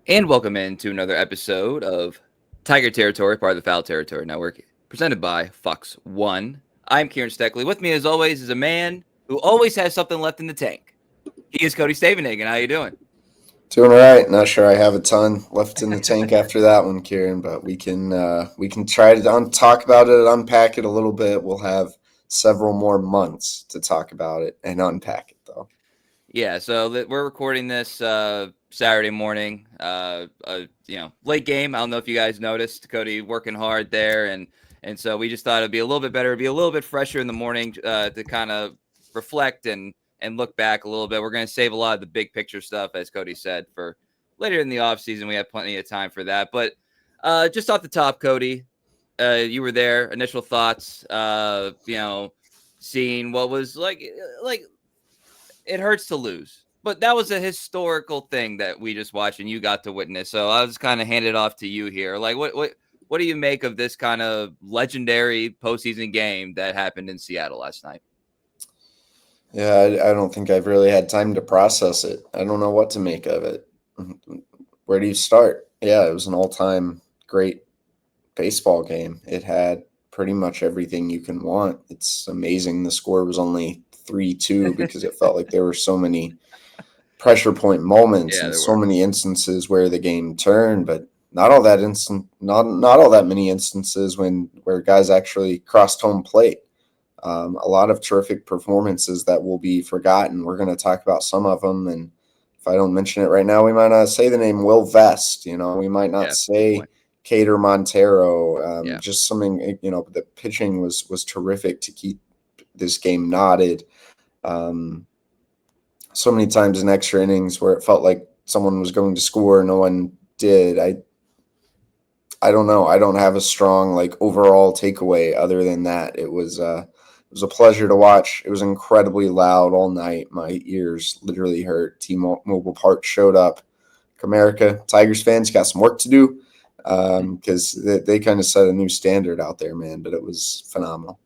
And welcome into another episode of Tiger Territory, part of the Foul Territory Network, presented by Fox One. I'm Kieran Steckley. With me, as always, is a man who always has something left in the tank. He is Cody Stavenhagen. How you doing? Doing all right. Not sure I have a ton left in the tank after that one, Kieran, but we can try to talk about it, unpack it a little bit. We'll have several more months to talk about it and unpack it, though. Yeah, so we're recording this Saturday morning. Late game. I don't know if you guys noticed Cody working hard there, and so we just thought it'd be a little bit better, be a little bit fresher in the morning to kind of reflect and look back a little bit. We're going to save a lot of the big picture stuff, as Cody said, for later in the off season. We have plenty of time for that. But just off the top, Cody, you were there. Initial thoughts. Seeing what was like it hurts to lose. But that was a historical thing that we just watched and you got to witness. So I was kind of handed off to you here. Like what do you make of this kind of legendary postseason game that happened in Seattle last night? Yeah, I don't think I've really had time to process it. I don't know what to make of it. Where do you start? Yeah, it was an all-time great baseball game. It had pretty much everything you can want. It's amazing the score was only 3-2 because it felt like there were so many pressure point moments Yeah, and there so were. many instances where the game turned, but not all that many instances where guys actually crossed home plate. A lot of terrific performances that will be forgotten. We're going to talk about some of them, and if I don't mention it right now, we might not say the name Will Vest. We might not Yeah, good say point. Cater Montero. Yeah. Just something. The pitching was terrific to keep this game knotted. Um, so many times in extra innings where it felt like someone was going to score, no one did. I don't know. I don't have a strong like overall takeaway other than that. It was a pleasure to watch. It was incredibly loud all night. My ears literally hurt. T-Mobile Park showed up. Comerica Tigers fans got some work to do because they kind of set a new standard out there, man. But it was phenomenal.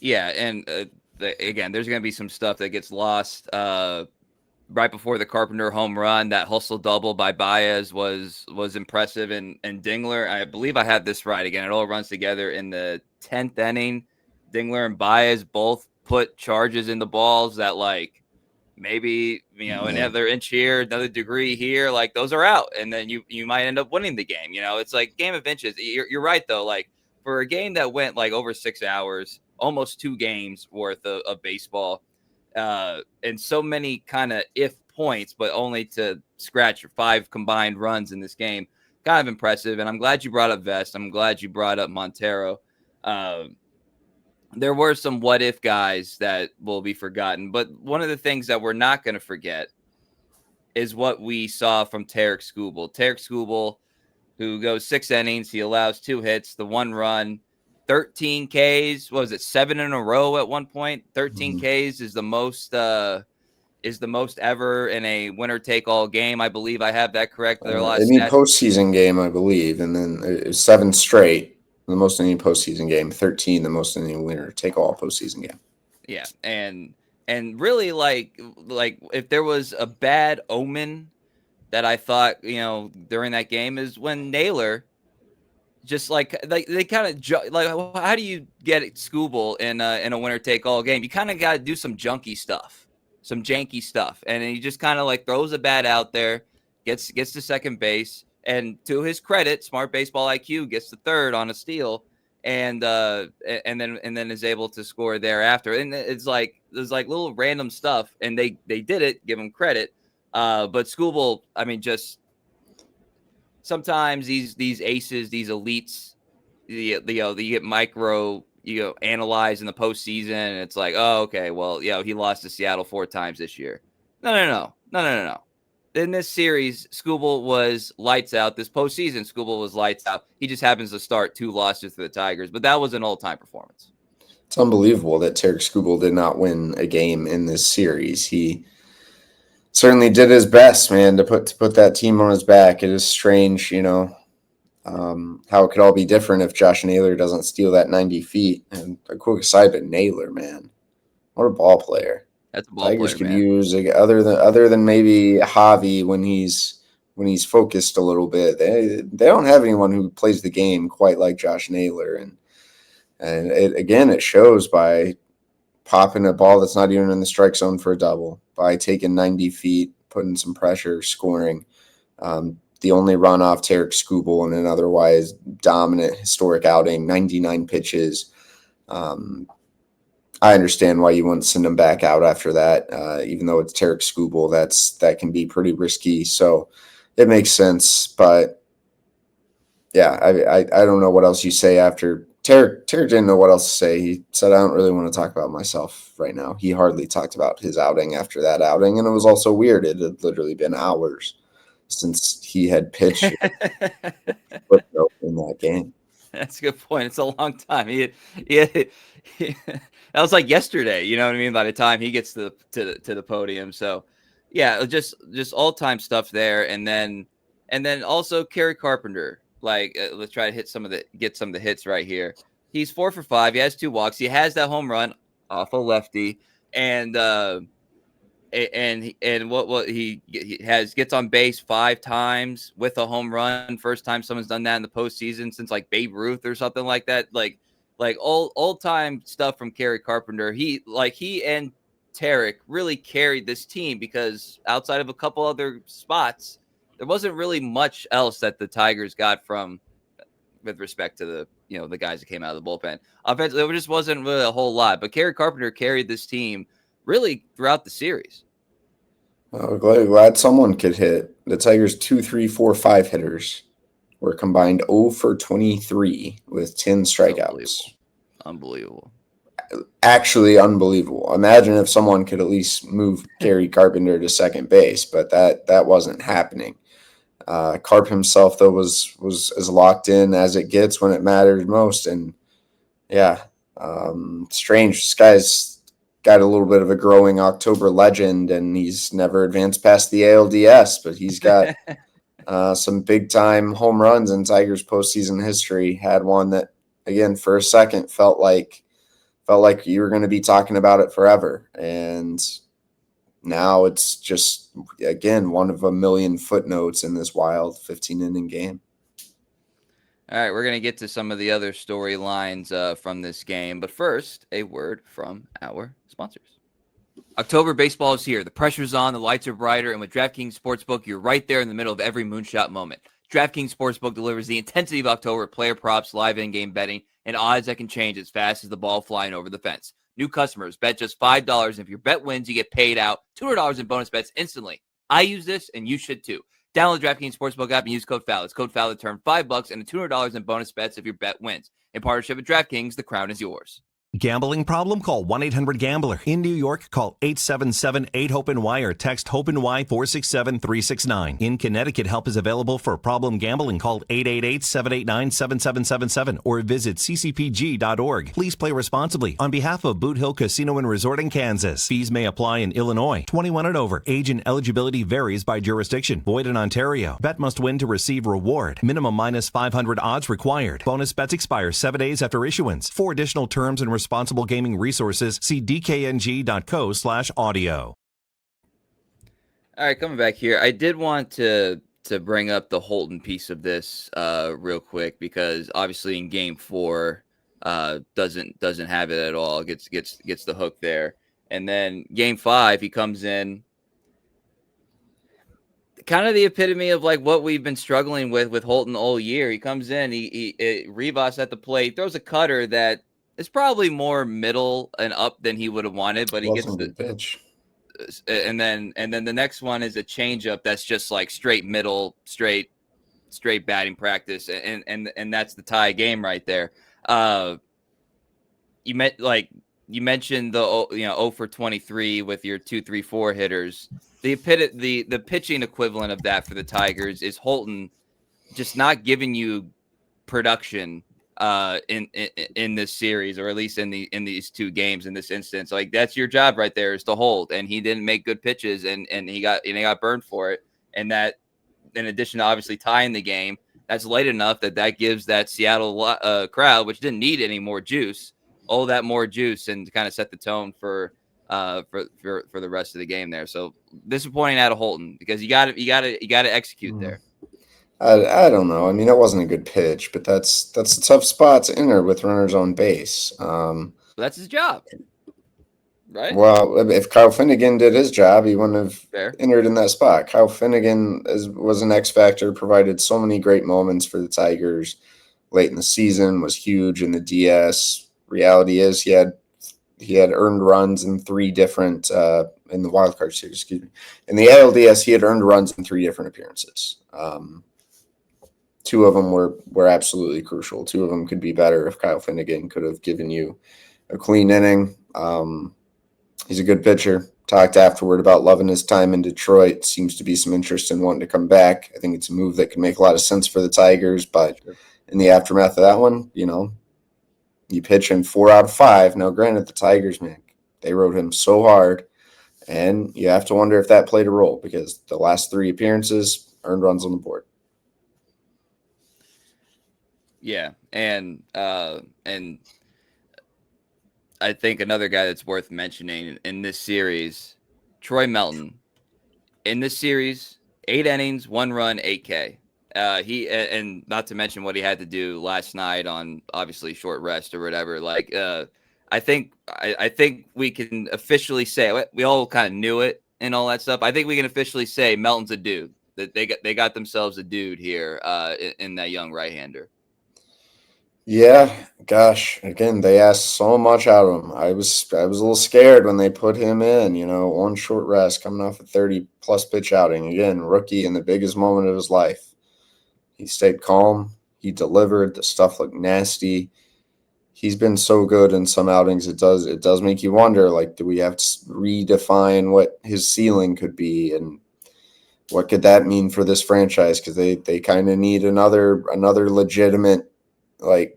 Yeah, and again, there's going to be some stuff that gets lost. Right before the Carpenter home run, that hustle double by Baez was impressive, and Dingler, I believe I had this right again. It all runs together in the 10th inning. Dingler and Baez both put charges in the balls that maybe Yeah. another inch here, another degree here, like those are out, and then you might end up winning the game. It's like game of inches. You're right though. Like for a game that went like over 6 hours, almost 2 games worth of baseball and so many kind of if points, but only to scratch 5 combined runs in this game. Kind of impressive. And I'm glad you brought up Vest. I'm glad you brought up Montero. Um, there were some what if guys that will be forgotten, but one of the things that we're not going to forget is what we saw from Tarik Skubal. Tarik Skubal, who goes 6 innings, he allows 2 hits, the 1 run, 13 Ks. What was it, 7 in a row at one point? 13 Mhm. Ks is the most ever in a winner take all game. I believe I have that correct. There are a lot of Any stats. postseason game, I believe, and then seven straight, the most in any postseason game. 13, the most in any winner take all postseason game. Yeah, and really like if there was a bad omen that I thought during that game is when Naylor just like they kind of like how do you get Scooble in a winner take all game? You kind of got to do some junky stuff, some janky stuff, and he just kind of like throws a bat out there, gets to second base, and to his credit, smart baseball IQ gets to third on a steal, and then is able to score thereafter. And it's like there's like little random stuff, and they did it. Give him credit. But Scooble, I mean, just sometimes these aces, these elites, you get micro, analyze in the postseason, and it's like, oh, okay, well, he lost to Seattle 4 times this year. No. In this series, Skubal was lights out. This postseason, Skubal was lights out. He just happens to start 2 losses to the Tigers, but that was an all-time performance. It's unbelievable that Tarik Skubal did not win a game in this series. He certainly did his best, man, to put that team on his back. It is strange, how it could all be different if Josh Naylor doesn't steal that 90 feet. And a quick aside, but Naylor, man, what a ball player. That's a ball Tigers player, could man. use other than maybe Javi when he's when he's focused a little bit. They don't have anyone who plays the game quite like Josh Naylor, and it shows by popping a ball that's not even in the strike zone for a double, by taking 90 feet, putting some pressure, scoring. The only run off Tarik Skubal in an otherwise dominant historic outing, 99 pitches. I understand why you wouldn't send him back out after that, even though it's Tarik Skubal. That can be pretty risky. So it makes sense. But yeah, I don't know what else you say after Tarik didn't know what else to say. He said, I don't really want to talk about myself right now. He hardly talked about his outing after that outing. And it was also weird. It had literally been hours since he had pitched in that game. That's a good point. It's a long time. That was like yesterday. You know what I mean? By the time he gets to the podium, so yeah, just all time stuff there, and then also Kerry Carpenter. Like, let's try to get some of the hits right here. He's 4 for 5. He has 2 walks. He has that home run off a lefty, and what he gets on base 5 times with a home run. First time someone's done that in the postseason since like Babe Ruth or something like that. Like old time stuff from Kerry Carpenter. He and Tarik really carried this team, because outside of a couple other spots, there wasn't really much else that the Tigers got from, with respect to the guys that came out of the bullpen. Offensively, there just wasn't really a whole lot. But Kerry Carpenter carried this team really throughout the series. Glad someone could hit. The Tigers' 2, 3, 4, 5 hitters were combined 0 for 23 with 10 strikeouts. Unbelievable. Actually unbelievable. Imagine if someone could at least move Kerry Carpenter to second base, but that wasn't happening. Carp himself, though, was as locked in as it gets when it matters most. And yeah, strange. This guy's got a little bit of a growing October legend, and he's never advanced past the ALDS, but he's got some big time home runs in Tigers postseason history. Had one that, again, for a second felt like you were going to be talking about it forever. And now it's just, again, one of a million footnotes in this wild 15-inning game. All right, we're going to get to some of the other storylines from this game. But first, a word from our sponsors. October baseball is here. The pressure's on, the lights are brighter, and with DraftKings Sportsbook, you're right there in the middle of every moonshot moment. DraftKings Sportsbook delivers the intensity of October with player props, live in-game betting, and odds that can change as fast as the ball flying over the fence. New customers bet just $5, and if your bet wins, you get paid out $200 in bonus bets instantly. I use this, and you should too. Download the DraftKings Sportsbook app and use code FALLOW. It's code FALLOW to turn $5 into $200 in bonus bets if your bet wins. In partnership with DraftKings, the crown is yours. Gambling problem? Call 1-800-GAMBLER. In New York, call 877-8-HOPE-NY or text HOPE-NY 467-369. In Connecticut, help is available for problem gambling. Call 888-789-7777 or visit ccpg.org. Please play responsibly. On behalf of Boot Hill Casino and Resort in Kansas, fees may apply in Illinois. 21 and over. Age and eligibility varies by jurisdiction. Void in Ontario. Bet must win to receive reward. Minimum minus 500 odds required. Bonus bets expire 7 days after issuance. For additional terms and responsible gaming resources, see dkng.co/audio. All right, coming back here, I did want to bring up the Holton piece of this real quick, because obviously in Game 4 doesn't have it at all. Gets the hook there, and then Game 5 he comes in, kind of the epitome of like what we've been struggling with Holton all year. He comes in, he Rivas at the plate, throws a cutter that is probably more middle and up than he would have wanted, but he gets the pitch. And then the next one is a changeup that's just like straight middle, straight batting practice, and that's the tie game right there. You mentioned the 0 for 23 with your 2, 3, 4 hitters. The pitching equivalent of that for the Tigers is Holton just not giving you production in this series, or at least in these 2 games in this instance. Like, that's your job right there, is to hold, and he didn't make good pitches, and he got burned for it. And that, in addition to obviously tying the game, that's late enough that gives that Seattle crowd, which didn't need any more juice, all that more juice, and to kind of set the tone for for the rest of the game there. So disappointing out of Holton because you got to execute there. I don't know. I mean, it wasn't a good pitch, but that's a tough spot to enter with runners on base. But that's his job, right? Well, if Kyle Finnegan did his job, he wouldn't have Fair. entered in that spot. Kyle Finnegan was an X factor, provided so many great moments for the Tigers late in the season, was huge in the DS. Reality is he had earned runs in three different in the wild card series, excuse me. In the ALDS, he had earned runs in three different appearances. Two of them were absolutely crucial. Two of them could be better if Kyle Finnegan could have given you a clean inning. He's a good pitcher. Talked afterward about loving his time in Detroit. Seems to be some interest in wanting to come back. I think it's a move that can make a lot of sense for the Tigers. But in the aftermath of that one, you pitch him 4 out of 5. Now, granted, the Tigers, man, they rode him so hard. And you have to wonder if that played a role because the last 3 appearances earned runs on the board. Yeah, and I think another guy that's worth mentioning in this series, Troy Melton. In this series, 8 innings, 1 run, 8K. He and not to mention what he had to do last night on obviously short rest or whatever. Like, I think we can officially say we all kind of knew it and all that stuff. I think we can officially say Melton's a dude. That they got themselves a dude here in that young right-hander. Yeah, gosh, again, they asked so much out of him. I was a little scared when they put him in, on short rest, coming off a 30-plus pitch outing. Again, rookie in the biggest moment of his life. He stayed calm. He delivered. The stuff looked nasty. He's been so good in some outings. It does make you wonder, like, do we have to redefine what his ceiling could be and what could that mean for this franchise? Because they kind of need another legitimate, like,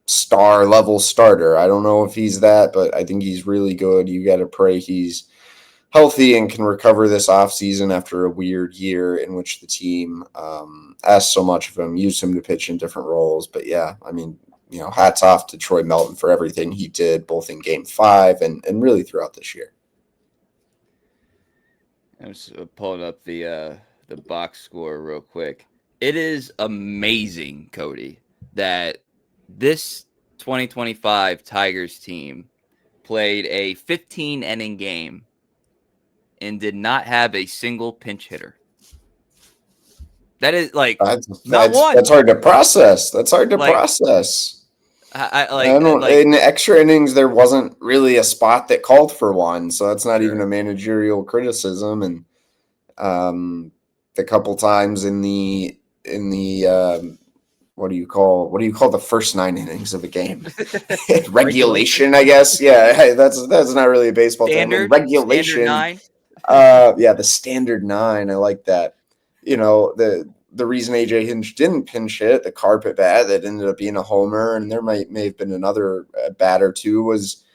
star level starter. I don't know if he's that, but I think he's really good. You got to pray he's healthy and can recover this offseason after a weird year in which the team asked so much of him, used him to pitch in different roles. But yeah, I mean, hats off to Troy Melton for everything he did, both in Game 5 and really throughout this year. I'm just pulling up the box score real quick. It is amazing, Cody, that this 2025 Tigers team played a 15-inning game and did not have a single pinch hitter. That is like not one. That's hard to process. In extra innings, there wasn't really a spot that called for one, so that's not even a managerial criticism. And the couple times in the what do you call the first 9 innings of a game? Regulation, I guess. Yeah, that's not really a baseball term. Regulation. Standard 9. The standard 9. I like that. The reason AJ Hinch didn't pinch hit the carpet bat that ended up being a homer, and there may have been another bat or two, was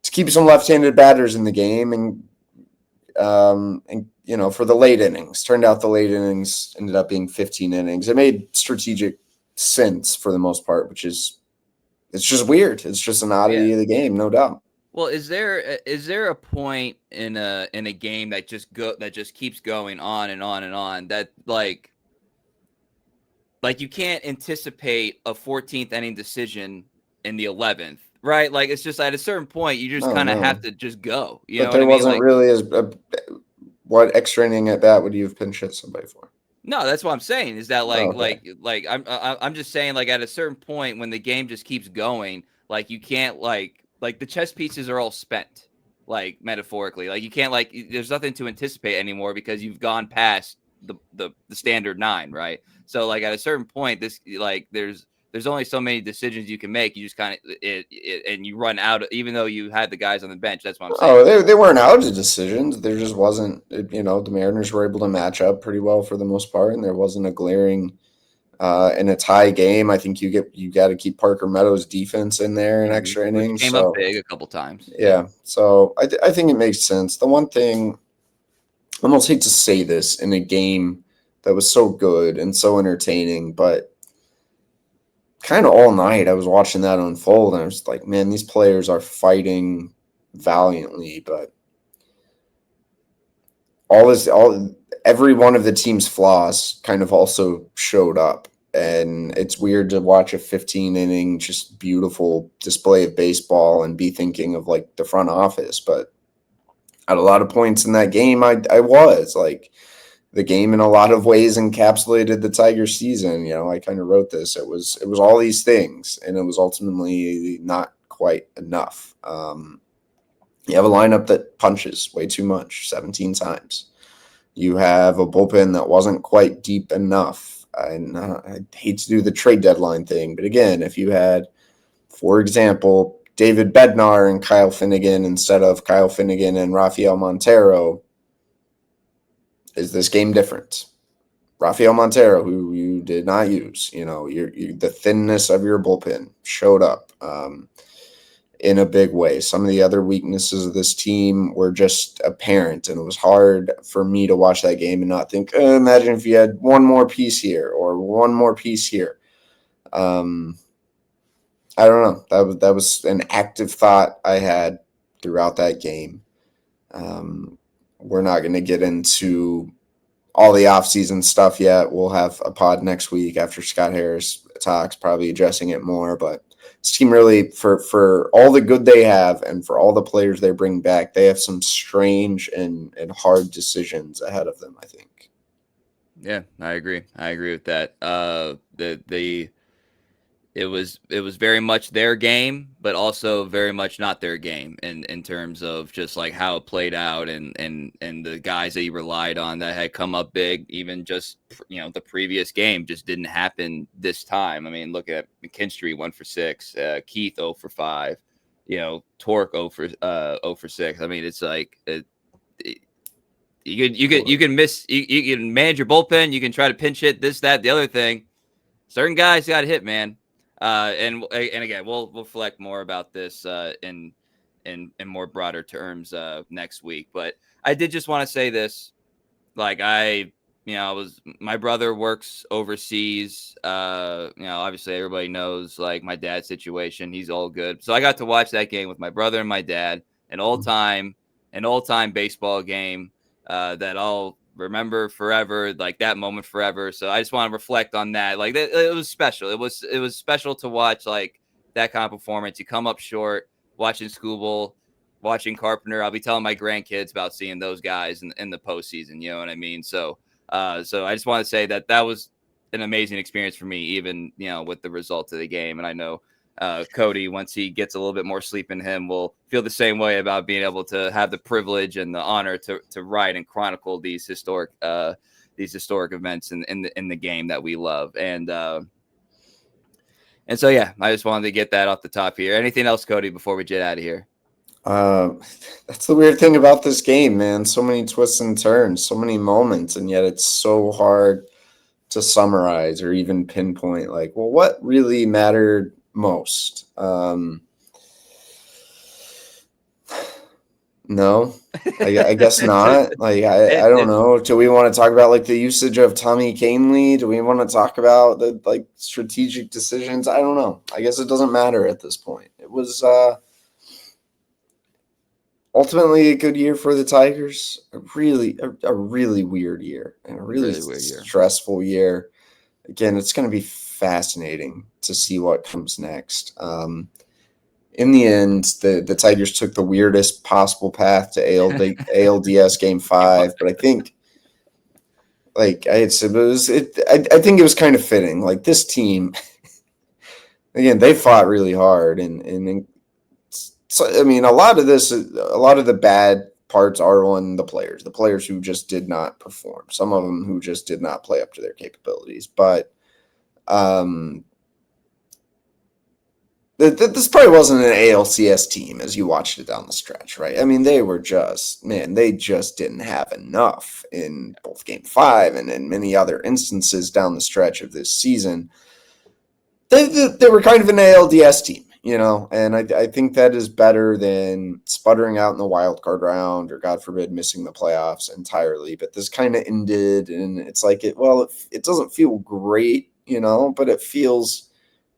to keep some left-handed batters in the game, and for the late innings. Turned out the late innings ended up being 15 innings. It made strategic sense for the most part, it's just weird. It's just an oddity of the game, no doubt. Well, is there a point in a game that just keeps going on and on and on that like you can't anticipate a 14th inning decision in the 11th, right? Like it's just at a certain point you just kind of have to just go. But there wasn't really what extra inning at bat would you have pinch hit somebody for? No, that's what I'm saying. Is that I'm just saying, like, at a certain point when the game just keeps going, like you can't like the chess pieces are all spent, like metaphorically. Like you can't there's nothing to anticipate anymore because you've gone past the standard 9, right? So like at a certain point, this there's only so many decisions you can make. You just kind of and you run out, even though you had the guys on the bench. That's what I'm saying. Oh, they weren't out of decisions. There just wasn't, the Mariners were able to match up pretty well for the most part, and there wasn't a glaring in a tie game. I think you got to keep Parker Meadows' defense in there in extra innings. Came up big a couple times. Yeah, so I think it makes sense. The one thing, I almost hate to say this in a game that was so good and so entertaining, but kind of all night I was watching that unfold, and I was like, man, these players are fighting valiantly, but every one of the team's flaws kind of also showed up. And it's weird to watch a 15-inning, just beautiful display of baseball and be thinking of like the front office. But at a lot of points in that game, I was like, the game in a lot of ways encapsulated the Tigers season. You know, I kind of wrote this. It was all these things, and it was ultimately not quite enough. You have a lineup that punches way too much, 17 times. You have a bullpen that wasn't quite deep enough. And I hate to do the trade deadline thing, but again, if you had, for example, David Bednar and Kyle Finnegan instead of Kyle Finnegan and Rafael Montero, is this game different? Rafael Montero, who you did not use, the thinness of your bullpen showed up in a big way. Some of the other weaknesses of this team were just apparent, and it was hard for me to watch that game and not think, imagine if you had one more piece here or one more piece here. I don't know. That was an active thought I had throughout that game. We're not going to get into all the offseason stuff yet. We'll have a pod next week after Scott Harris talks, probably addressing it more. But this team really, for all the good they have and for all the players they bring back, they have some strange and hard decisions ahead of them, I think. Yeah, I agree. I agree with that. It was very much their game, but also very much not their game in terms of just like how it played out and the guys that he relied on that had come up big, even just, the previous game just didn't happen this time. I mean, look at McKinstry 1 for 6, Keith 0 for 5, Torque 0 for 6. I mean, it's like you can manage your bullpen, you can try to pinch hit this, that, the other thing. Certain guys got hit, man. And again, we'll reflect more about this in more broader terms next week. But I did just want to say this, like my brother works overseas. Obviously everybody knows like my dad's situation. He's all good, so I got to watch that game with my brother and my dad, an all-time baseball game that I'll remember forever, like that moment forever. So I just want to reflect on that. Like it was special. It was special to watch like that kind of performance. You come up short, watching Skubal, watching Carpenter. I'll be telling my grandkids about seeing those guys in the postseason. You know what I mean? So I just want to say that was an amazing experience for me, even with the result of the game. And I know Cody, once he gets a little bit more sleep in him, will feel the same way about being able to have the privilege and the honor to write and chronicle these historic events in the game that we love. And so, yeah, I just wanted to get that off the top here. Anything else, Cody, before we get out of here? That's the weird thing about this game, man. So many twists and turns, so many moments, and yet it's so hard to summarize or even pinpoint, like, well, what really mattered most? No, I guess not. Like, I don't know. Do we want to talk about like the usage of Tommy Canely? Do we want to talk about the like strategic decisions? I don't know. I guess it doesn't matter at this point. It was ultimately a good year for the Tigers. A really weird year and a really stressful year. Again, it's going to be fascinating to see what comes next. In the end, the Tigers took the weirdest possible path to ALDS Game 5, but I think, like I had said, I think it was kind of fitting. Like this team, again, they fought really hard, and so, I mean, a lot of the bad parts are on the players who just did not perform. Some of them who just did not play up to their capabilities, but. This probably wasn't an ALCS team as you watched it down the stretch, right? I mean, they just didn't have enough in both Game 5 and in many other instances down the stretch of this season. They were kind of an ALDS team, and I think that is better than sputtering out in the wild card round or, God forbid, missing the playoffs entirely. But this kind of ended, and it's like, it doesn't feel great, but it feels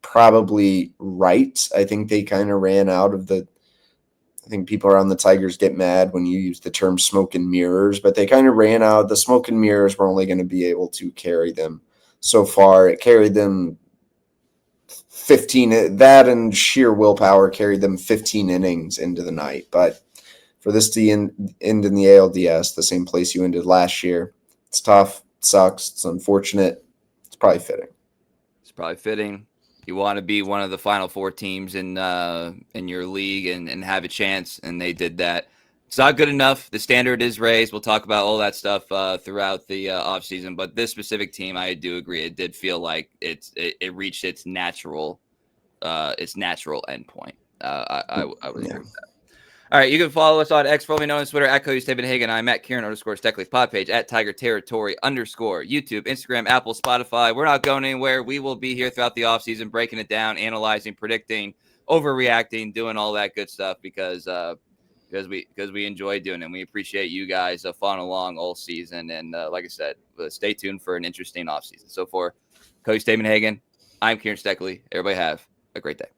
probably right. I think they kind of ran out of the I think people around the Tigers get mad when you use the term smoke and mirrors, but they kind of ran out. The smoke and mirrors were only going to be able to carry them so far. It carried them 15, that and sheer willpower carried them 15 innings into the night. But for this to end in the ALDS, the same place you ended last year, it's tough, it sucks, it's unfortunate. It's probably fitting. It's probably fitting. You want to be one of the final 4 teams in your league and have a chance, and they did that. It's not good enough. The standard is raised. We'll talk about all that stuff throughout the offseason. But this specific team, I do agree, it did feel like it reached its natural endpoint. I would agree with that. All right, you can follow us on X, formerly known as Twitter, at Cody Stavenhagen. I'm at Kieran_Steckley, pod page at Tiger Territory _, YouTube, Instagram, Apple, Spotify. We're not going anywhere. We will be here throughout the offseason, breaking it down, analyzing, predicting, overreacting, doing all that good stuff because we enjoy doing it. And we appreciate you guys following along all season. And like I said, stay tuned for an interesting offseason. So for Cody Stavenhagen, I'm Kieran Steckley. Everybody have a great day.